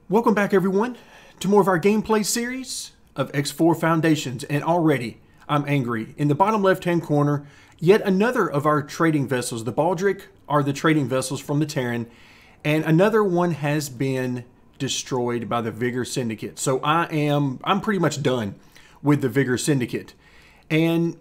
Welcome back, everyone, to more of our gameplay series of X4 Foundations, and already I'm angry. In the bottom left-hand corner, yet another of our trading vessels. The Baldric are the trading vessels from the Terran, and another one has been destroyed by the Vigor Syndicate. So I'm pretty much done with the Vigor Syndicate, and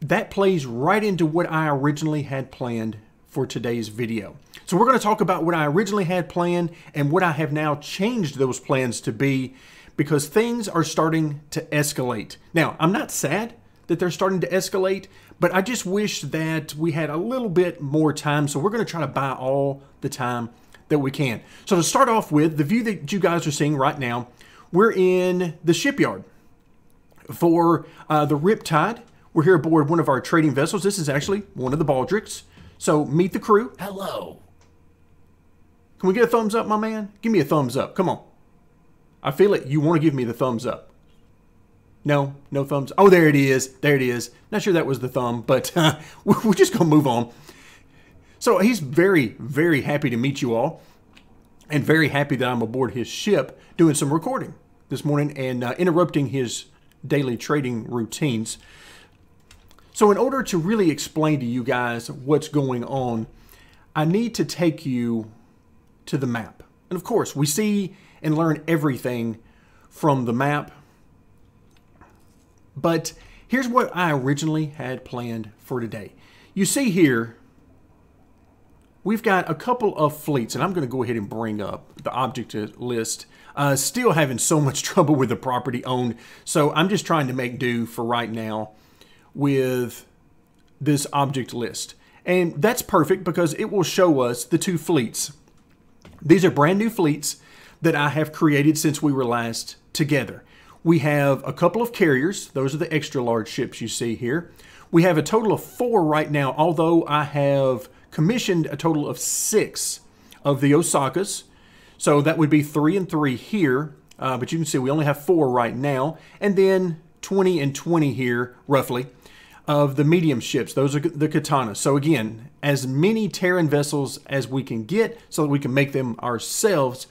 that plays right into what I originally had planned for today's video. So we're going to talk about what I originally had planned and what I have now changed those plans to be, because things are starting to escalate. Now, I'm not sad that they're starting to escalate, but I just wish that we had a little bit more time. So we're going to try to buy all the time that we can. So to start off with, the view that you guys are seeing right now, we're in the shipyard for the Riptide. We're here aboard one of our trading vessels. This is actually one of the Baldrics. So meet the crew. Hello. Can we get a thumbs up, my man? Give me a thumbs up. Come on. I feel it. You want to give me the thumbs up. No? No thumbs? Oh, there it is. There it is. Not sure that was the thumb, but we're just going to move on. So he's very, very happy to meet you all, and very happy that I'm aboard his ship doing some recording this morning and interrupting his daily trading routines. So in order to really explain to you guys what's going on, I need to take you to the map. And of course, we see and learn everything from the map. But here's what I originally had planned for today. You see here, we've got a couple of fleets, and I'm going to go ahead and bring up the object list. Still having so much trouble with the property owned, so I'm just trying to make do for right now with this object list. And that's perfect because it will show us the two fleets. These are brand new fleets that I have created since we were last together. We have a couple of carriers. Those are the extra large ships you see here. We have a total of 4 right now, although I have commissioned a total of 6 of the Osakas. So that would be 3 and 3 here. But you can see we only have 4 right now. And then 20 and 20 here, roughly, of the medium ships. Those are the Katanas. So again, as many Terran vessels as we can get so that we can make them ourselves.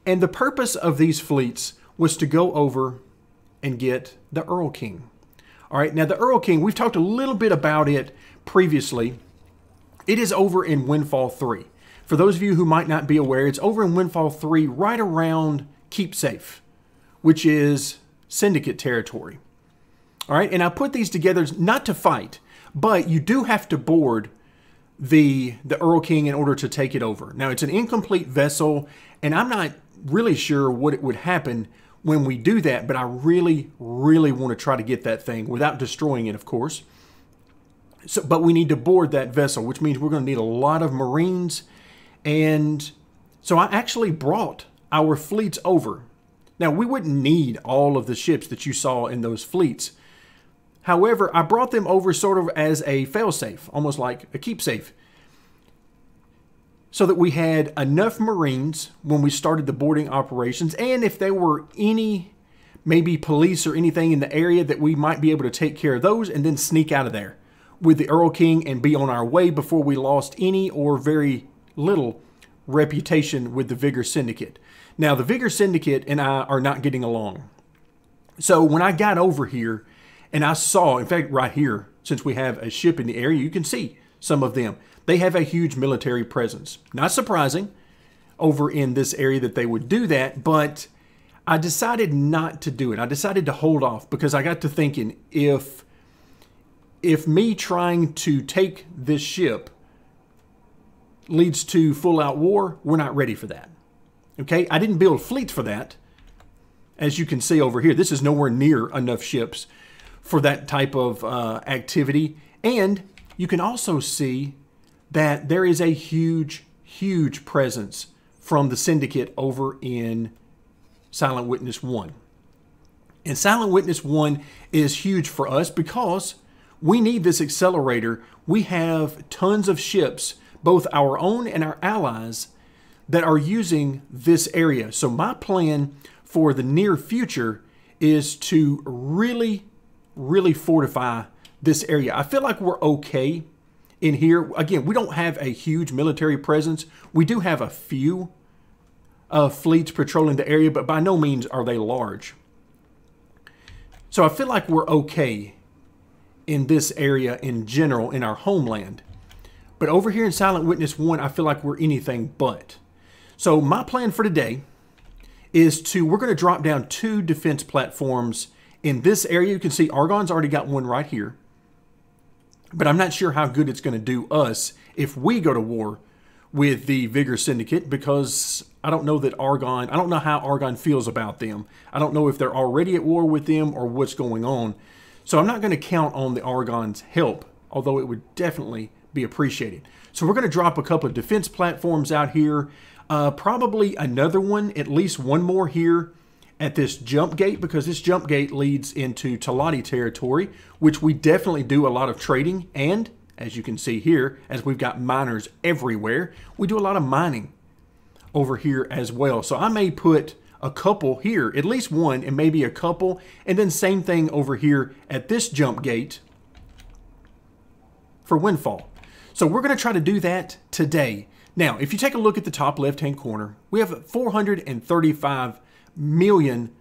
And the purpose of these fleets was to go over and get the Earl King. All right, now the Earl King, we've talked a little bit about it previously. It is over in Windfall 3. For those of you who might not be aware, it's over in Windfall 3 right around Keep Safe, which is Syndicate territory. All right, and I put these together not to fight, but you do have to board the Earl King in order to take it over. Now, it's an incomplete vessel, and I'm not really sure what it would happen when we do that, but I really, really want to try to get that thing without destroying it, of course. So, but we need to board that vessel, which means we're going to need a lot of Marines. And so I actually brought our fleets over. Now, we wouldn't need all of the ships that you saw in those fleets. However, I brought them over sort of as a fail-safe, almost like a keep-safe, so that we had enough Marines when we started the boarding operations, and if there were any, maybe police or anything in the area, that we might be able to take care of those and then sneak out of there with the Earl King and be on our way before we lost any or very little reputation with the Vigor Syndicate. Now, the Vigor Syndicate and I are not getting along. So when I got over here, and I saw, in fact, right here, since we have a ship in the area, you can see some of them. They have a huge military presence. Not surprising over in this area that they would do that, but I decided not to do it. I decided to hold off because I got to thinking, if me trying to take this ship leads to full-out war, we're not ready for that. Okay? I didn't build fleets for that. As you can see over here, this is nowhere near enough ships for that type of activity. And you can also see that there is a huge, huge presence from the Syndicate over in Silent Witness 1. And Silent Witness 1 is huge for us because we need this accelerator. We have tons of ships, both our own and our allies, that are using this area. So my plan for the near future is to really fortify this area. I feel like we're okay in here. Again, we don't have a huge military presence. We do have a few fleets patrolling the area, but by no means are they large. So I feel like we're okay in this area in general, in our homeland. But over here in Silent Witness 1, I feel like we're anything but. So my plan for today is we're going to drop down 2 defense platforms in this area. You can see Argon's already got one right here. But I'm not sure how good it's going to do us if we go to war with the Vigor Syndicate, because I don't know that Argon, I don't know how Argon feels about them. I don't know if they're already at war with them or what's going on. So I'm not going to count on the Argon's help, although it would definitely be appreciated. So we're going to drop a couple of defense platforms out here. Probably another one, at least one more here at this jump gate, because this jump gate leads into Talati territory, which we definitely do a lot of trading. And as you can see here, as we've got miners everywhere, we do a lot of mining over here as well. So I may put a couple here, at least one, and maybe a couple, and then same thing over here at this jump gate for Windfall. So we're going to try to do that today. Now, if you take a look at the top left-hand corner, we have 435 million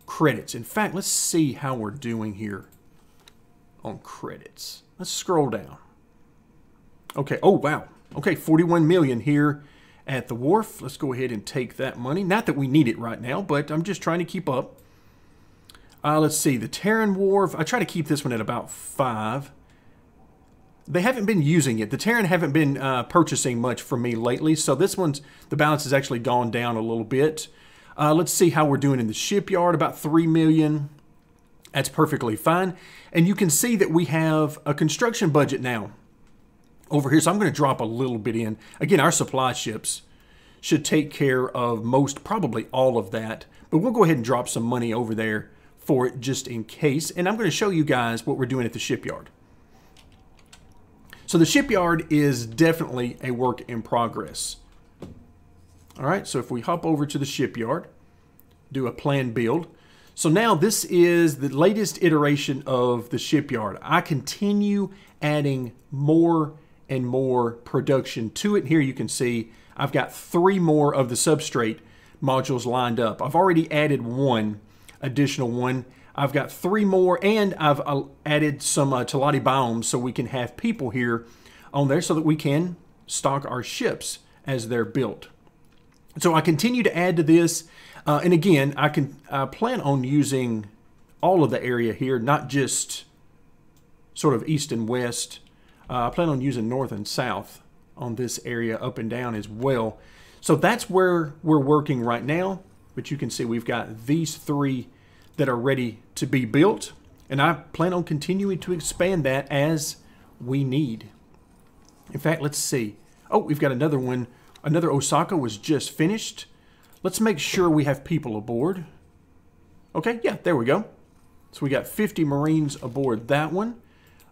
credits. In fact, let's see how we're doing here on credits. Let's scroll down. Okay, oh wow. Okay, 41 million here at the wharf. Let's go ahead and take that money. Not that we need it right now, but I'm just trying to keep up. Let's see, the Terran wharf. I try to keep this one at about 5. They haven't been using it. The Terran haven't been purchasing much from me lately, so this one's, the balance has actually gone down a little bit. Let's see how we're doing in the shipyard, about 3 million. That's perfectly fine. And you can see that we have a construction budget now over here, so I'm going to drop a little bit in. Again, our supply ships should take care of most, probably all of that, but we'll go ahead and drop some money over there for it just in case. And I'm going to show you guys what we're doing at the shipyard. So the shipyard is definitely a work in progress. All right, so if we hop over to the shipyard, do a plan build. So now this is the latest iteration of the shipyard. I continue adding more and more production to it. Here you can see I've got 3 more of the substrate modules lined up. I've already added one additional one. I've got 3 more, and I've added some Talati biomes so we can have people here on there so that we can stock our ships as they're built. So I continue to add to this, and again, I plan on using all of the area here, not just sort of east and west. I plan on using north and south on this area, up and down as well. So that's where we're working right now, but you can see we've got these 3 that are ready to be built, and I plan on continuing to expand that as we need. In fact, let's see. Oh, we've got another one. Another Osaka was just finished. Let's make sure we have people aboard. Okay, yeah, there we go. So we got 50 Marines aboard that one.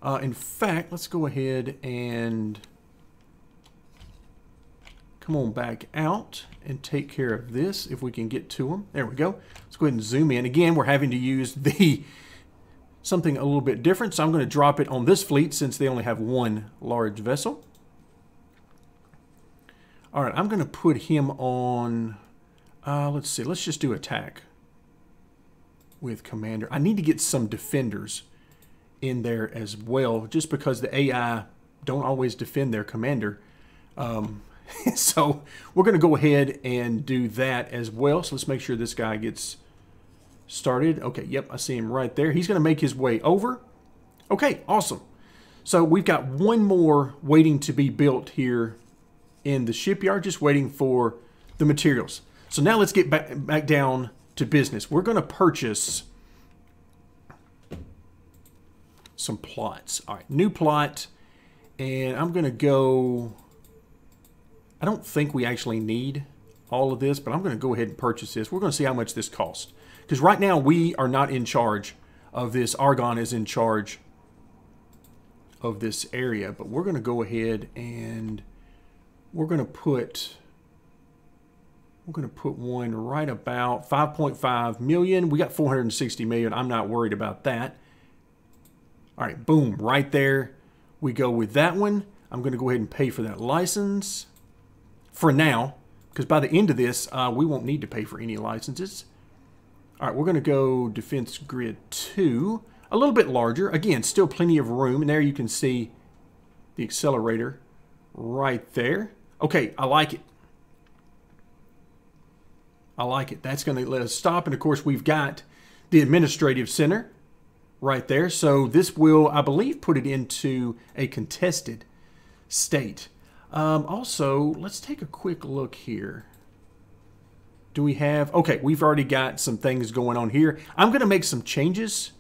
In fact, let's go ahead and come on back out and take care of this if we can get to them. There we go. Let's go ahead and zoom in. Again, we're having to use something a little bit different, so I'm going to drop it on this fleet since they only have 1 large vessel. All right, I'm going to put him on, let's see, let's just do attack with commander. I need to get some defenders in there as well, just because the AI don't always defend their commander. So we're going to go ahead and do that as well. So let's make sure this guy gets started. Okay, yep, I see him right there. He's going to make his way over. Okay, awesome. So we've got 1 more waiting to be built here in the shipyard, just waiting for the materials. So now let's get back down to business. We're going to purchase some plots. All right, new plot, and I'm going to go... I don't think we actually need all of this, but I'm going to go ahead and purchase this. We're going to see how much this costs. Because right now we are not in charge of this. Argon is in charge of this area. But we're going to go ahead and we're going to put one right about 5.5 million. We got 460 million. I'm not worried about that. All right, boom, right there. We go with that one. I'm going to go ahead and pay for that license. For now, because by the end of this, we won't need to pay for any licenses. All right, we're going to go Defense Grid 2. A little bit larger. Again, still plenty of room. And there you can see the accelerator right there. Okay, I like it. I like it. That's going to let us stop. And of course, we've got the administrative center right there. So this will, I believe, put it into a contested state. Also, let's take a quick look here. Do we have... Okay, we've already got some things going on here. I'm going to make some changes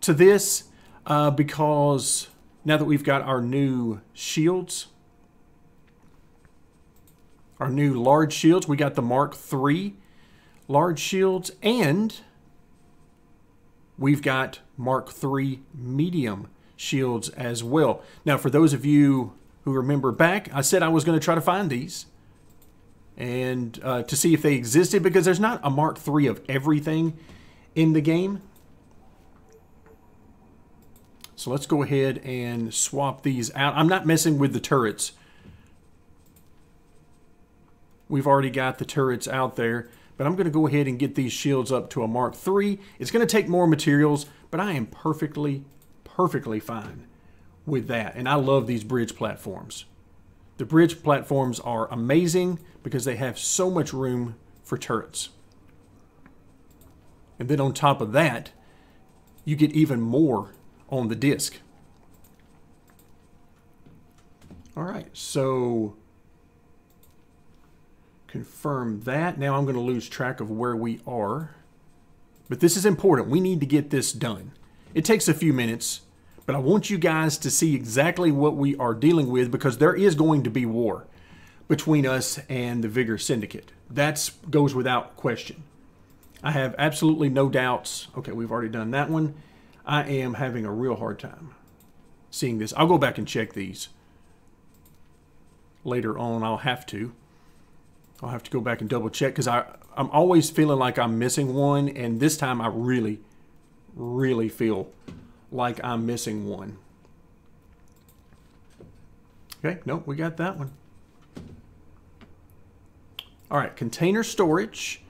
to this because now that we've got our new shields, our new large shields, we got the Mark III large shields, and we've got Mark III medium shields as well. Now, for those of you who remember back, I said I was going to try to find these and to see if they existed, because there's not a Mark III of everything in the game. So let's go ahead and swap these out. I'm not messing with the turrets. We've already got the turrets out there, but I'm going to go ahead and get these shields up to a Mark III. It's going to take more materials, but I am perfectly fine with that. And I love these bridge platforms. The bridge platforms are amazing because they have so much room for turrets. And then on top of that, you get even more on the disc. All right, so confirm that. Now I'm going to lose track of where we are. But this is important. We need to get this done. It takes a few minutes, but I want you guys to see exactly what we are dealing with, because there is going to be war between us and the Vigor Syndicate. That goes without question. I have absolutely no doubts. Okay, we've already done that one. I am having a real hard time seeing this. I'll go back and check these later on. I'll have to go back and double check, because I'm always feeling like I'm missing one, and this time I really feel like I'm missing one. Okay, nope, we got that one. All right, container storage.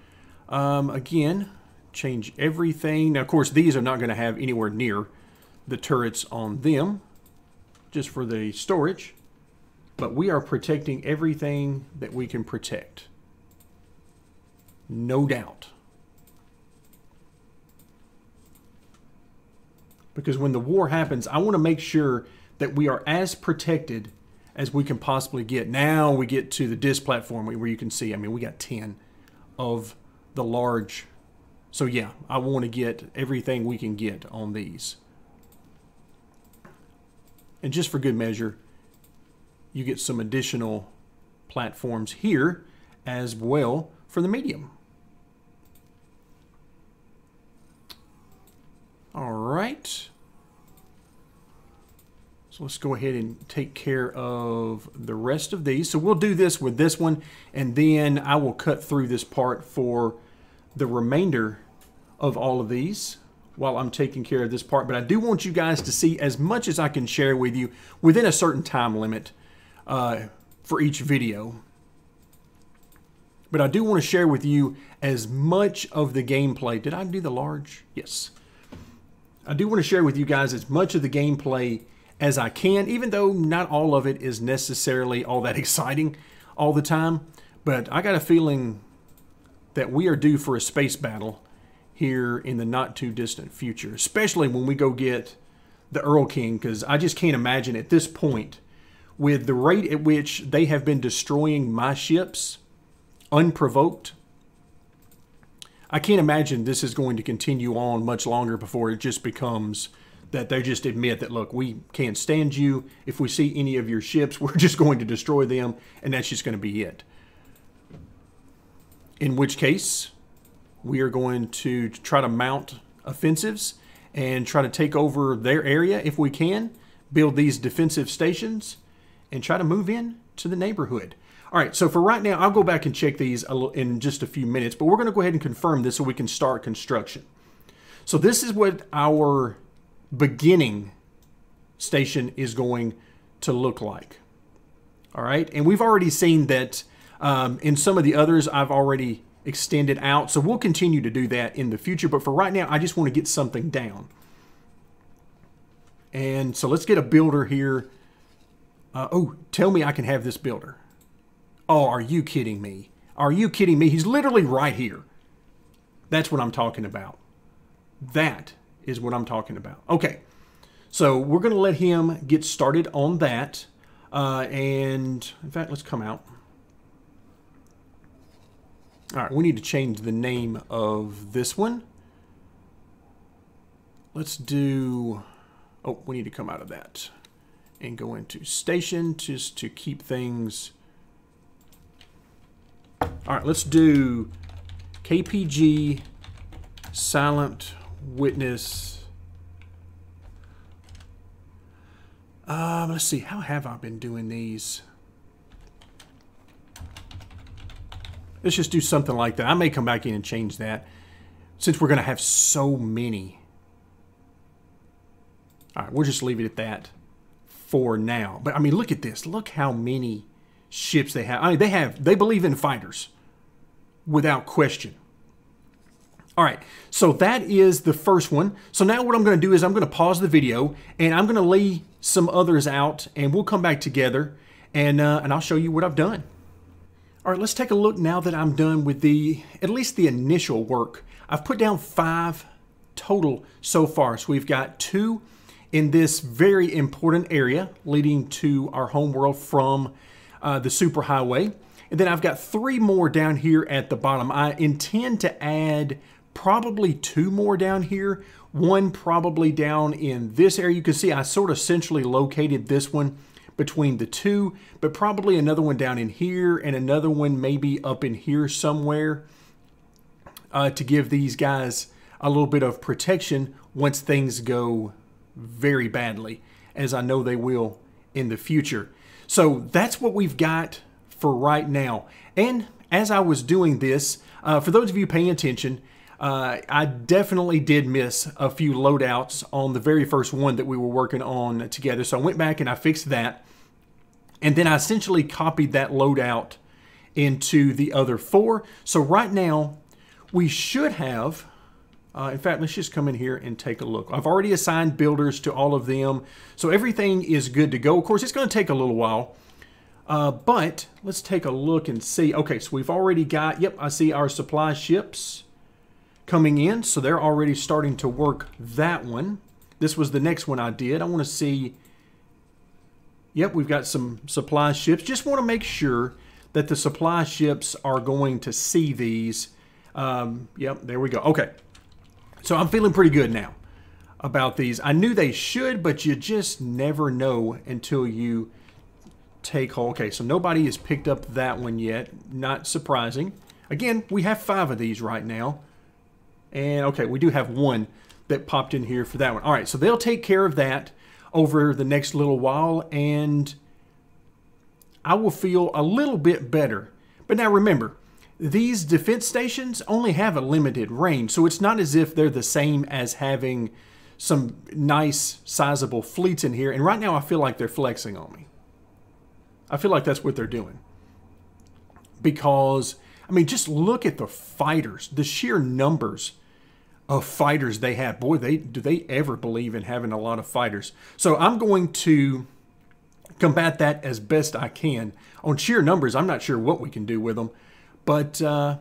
Again, change everything. Now, of course, these are not going to have anywhere near the turrets on them, just for the storage. But we are protecting everything that we can protect. No doubt. Because when the war happens, I want to make sure that we are as protected as we can possibly get. Now we get to the disc platform where you can see, I mean, we got 10 of the large. So yeah, I want to get everything we can get on these. And just for good measure, you get some additional platforms here as well for the medium. All right. So let's go ahead and take care of the rest of these. So we'll do this with this one, and then I will cut through this part for the remainder of all of these while I'm taking care of this part. But I do want you guys to see as much as I can share with you within a certain time limit for each video. But I do want to share with you as much of the gameplay. Did I do the large? Yes. I do want to share with you guys as much of the gameplay as I can, even though not all of it is necessarily all that exciting all the time. But I got a feeling that we are due for a space battle here in the not too distant future, especially when we go get the Earl King, because I just can't imagine at this point, with the rate at which they have been destroying my ships unprovoked, I can't imagine this is going to continue on much longer before it just becomes that they just admit that, look, we can't stand you. If we see any of your ships, we're just going to destroy them, and that's just going to be it. In which case, we are going to try to mount offensives and try to take over their area if we can, build these defensive stations, and try to move in to the neighborhood. All right, so for right now, I'll go back and check these in just a few minutes, but we're going to go ahead and confirm this so we can start construction. So this is what our beginning station is going to look like. All right, and we've already seen that In some of the others, I've already extended out, so we'll continue to do that in the future. But for right now, I just want to get something down. And so let's get a builder here. Oh, tell me I can have this builder. Oh, are you kidding me? Are you kidding me? He's literally right here. That's what I'm talking about. That is what I'm talking about. Okay, so we're going to let him get started on that. And in fact, let's come out. All right, we need to change the name of this one. Let's do... Oh, we need to come out of that and go into station just to keep things... All right, let's do KPG Silent Witness. Let's see, how have I been doing these? Let's just do something like that. I may come back in and change that since we're going to have so many. All right, we'll just leave it at that for now. But I mean, look at this. Look how many ships they have. I mean, they believe in fighters without question. All right, so that is the first one. So now what I'm going to do is I'm going to pause the video and I'm going to lay some others out and we'll come back together and I'll show you what I've done. All right, let's take a look now that I'm done with at least the initial work. I've put down 5 total so far. So we've got 2 in this very important area leading to our home world from the superhighway. And then I've got 3 more down here at the bottom. I intend to add probably 2 more down here. 1 probably down in this area. You can see I sort of centrally located this one between the 2, but probably another one down in here and another one maybe up in here somewhere to give these guys a little bit of protection once things go very badly, as I know they will in the future. So that's what we've got for right now. And as I was doing this, for those of you paying attention, I definitely did miss a few loadouts on the very first one that we were working on together. So I went back and I fixed that. And then I essentially copied that loadout into the other 4. So right now we should have, in fact, let's just come in here and take a look. I've already assigned builders to all of them. So everything is good to go. Of course, it's going to take a little while. But let's take a look and see. Okay, so we've already got, yep, I see our supply ships coming in. So they're already starting to work that one. This was the next one I did. I want to see, yep, we've got some supply ships. Just want to make sure that the supply ships are going to see these. Yep, there we go. Okay, so I'm feeling pretty good now about these. I knew they should, but you just never know until you take hold. Okay, so nobody has picked up that one yet. Not surprising. Again, we have 5 of these right now. And okay, we do have 1 that popped in here for that one. All right, so they'll take care of that over the next little while, and I will feel a little bit better. But now remember, these defense stations only have a limited range, so it's not as if they're the same as having some nice, sizable fleets in here. And right now I feel like they're flexing on me. I feel like that's what they're doing. Because, I mean, just look at the fighters, the sheer numbers of fighters they have. Boy, do they ever believe in having a lot of fighters. So I'm going to combat that as best I can. On sheer numbers, I'm not sure what we can do with them. But,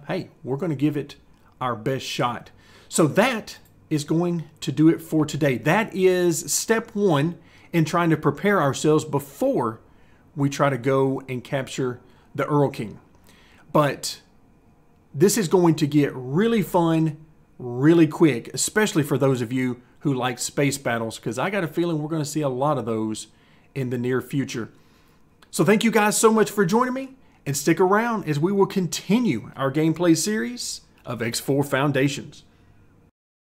hey, we're going to give it our best shot. So that is going to do it for today. That is step 1 in trying to prepare ourselves before we try to go and capture the Earl King. But this is going to get really fun really quick, especially for those of you who like space battles, because I got a feeling we're going to see a lot of those in the near future. So thank you guys so much for joining me, and stick around as we will continue our gameplay series of X4 Foundations.